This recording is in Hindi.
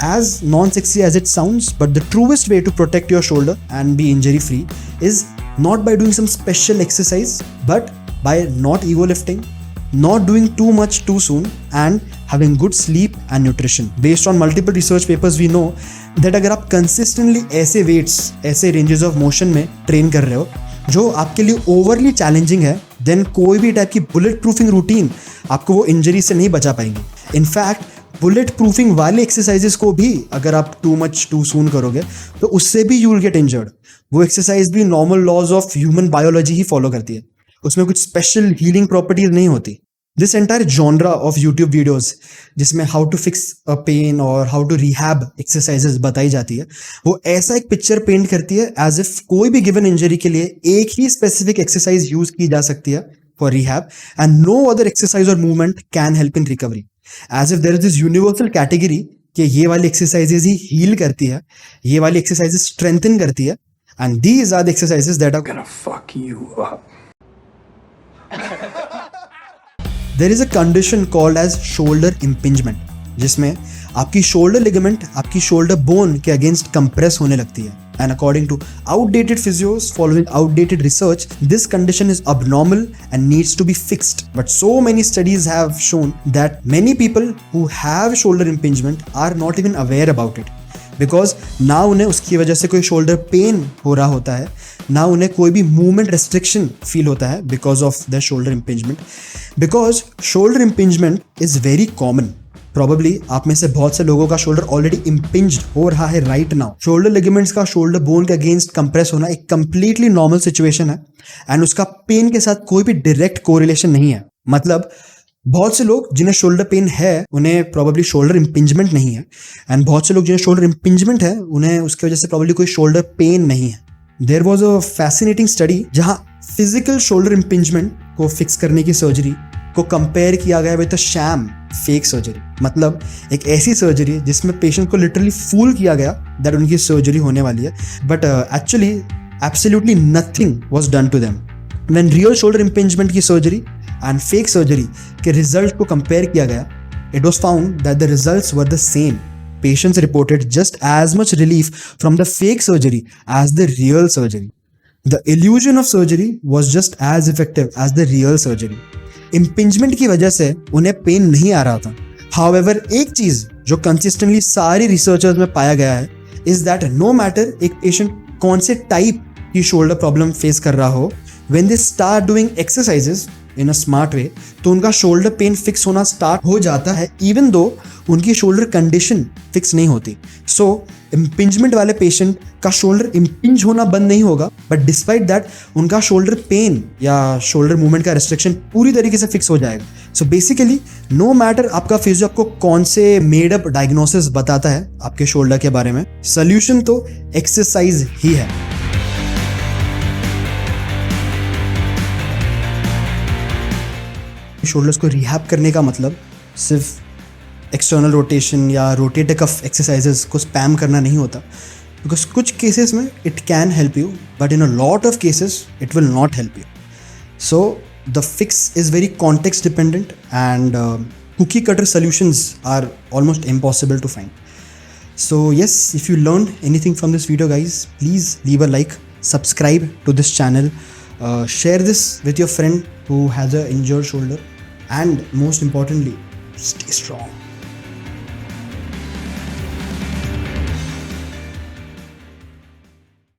as non-sexy as it sounds, but the truest way to protect your shoulder and be injury free is not by doing some special exercise, but by not ego lifting, not doing too much too soon, and having good sleep and nutrition. Based on multiple research papers, we know that अगर आप consistently ऐसे weights, ऐसे ranges of motion में train कर रहे हो जो आपके लिए ओवरली चैलेंजिंग है, देन कोई भी टाइप की बुलेट प्रूफिंग रूटीन आपको वो इंजरी से नहीं बचा पाएंगी। इनफैक्ट बुलेट प्रूफिंग वाले एक्सरसाइजेस को भी अगर आप टू मच टू सून करोगे तो उससे भी यू विल गेट इंजर्ड। वो एक्सरसाइज भी normal laws of human biology ही फॉलो करती है, उसमें कुछ स्पेशल हीलिंग प्रॉपर्टीज नहीं होती। This entire genre of YouTube videos जिसमें how to fix a pain और हाउ टू रिहैब एक्सरसाइजेस बताई जाती है, वो ऐसा एक पिक्चर पेंट करती है एज इफ कोई भी गिवन इंजरी के लिए एक ही स्पेसिफिक एक्सरसाइज यूज की जा सकती है for rehab and no other exercise और movement can help in recovery, as if there is this universal category कि ये वाली एक्सरसाइजेज ही हील करती है, ये वाली एक्सरसाइजेज स्ट्रेंथन करती है, and these are the exercises that are gonna fuck you up. There is a condition called as shoulder impingement, जिसमें आपकी शोल्डर लिगामेंट आपकी शोल्डर बोन के अगेंस्ट कंप्रेस होने लगती है। And according to outdated physios following outdated research, this condition is abnormal and needs to be fixed. But so many studies have shown that many people who have shoulder impingement are not even aware about it. Because ना उन्हें उसकी वजह से कोई शोल्डर पेन हो रहा होता है, ना उन्हें कोई भी मूवमेंट रेस्ट्रिक्शन फील होता है because of the shoulder impingement. Because shoulder impingement is very common. Probably आप में से बहुत से लोगों का शोल्डर ऑलरेडी इम्पिंज्ड हो रहा है राइट नाउ। शोल्डर लिगामेंट्स का शोल्डर बोन के अगेंस्ट कंप्रेस होना एक कंप्लीटली नॉर्मल सिचुएशन है एंड उसका पेन के साथ कोई भी डायरेक्ट कोरिलेशन नहीं है। मतलब बहुत से लोग जिन्हें शोल्डर पेन है उन्हें प्रॉबेबली शोल्डर इम्पिंजमेंट नहीं है, एंड बहुत से लोग जिन्हें शोल्डर इम्पिंजमेंट है उन्हें उसकी वजह से प्रॉबेबली कोई शोल्डर पेन नहीं है। There was a fascinating study जहां फिजिकल शोल्डर इम्पिंजमेंट को फिक्स करने की सर्जरी को कंपेयर किया गया with a sham fake surgery. मतलब एक ऐसी सर्जरी जिसमें पेशेंट को लिटरली फूल किया गया दैट उनकी सर्जरी होने वाली है, but actually absolutely nothing was done to them. When real shoulder impingement की सर्जरी एंड फेक सर्जरी के रिजल्ट को कंपेयर किया गया, it was found that the results were the same. Patients reported just as much relief from the fake surgery as the real surgery. The illusion of surgery was just as effective as the real surgery. Impingement की वजह से उन्हें पेन नहीं आ रहा था। However, एक चीज जो कंसिस्टेंटली सारी रिसर्चर्स में पाया गया है is that no matter एक पेशेंट कौन से टाइप की शोल्डर प्रॉब्लम फेस कर रहा हो, when they start doing exercises in a smart way तो उनका शोल्डर पेन फिक्स होना स्टार्ट हो जाता है, इवन दो उनकी शोल्डर कंडीशन फिक्स नहीं होती। सो इम्पिंजमेंट वाले पेशेंट का शोल्डर इम्पिंज होना बंद नहीं होगा, बट डिस्पाइट दैट उनका शोल्डर पेन या शोल्डर मूवमेंट का रेस्ट्रिक्शन पूरी तरीके से फिक्स हो जाएगा। सो बेसिकली नो मैटर आपका फिजियो आपको कौन से मेड अप डायग्नोसिस बताता है आपके शोल्डर के बारे में, सोल्यूशन तो एक्सरसाइज ही है। शोल्डर्स को रिहैब करने का मतलब सिर्फ एक्सटर्नल रोटेशन या रोटेटर कफ एक्सरसाइजेस को स्पैम करना नहीं होता, बिकॉज कुछ केसेस में it can help you but in a lot of cases it will not help you. So the fix is very context dependent and cookie cutter solutions are almost impossible to find. So yes, if you learned anything from this video guys, please leave a like, subscribe to this channel, share this with your friend who has an injured shoulder, and most importantly, stay strong.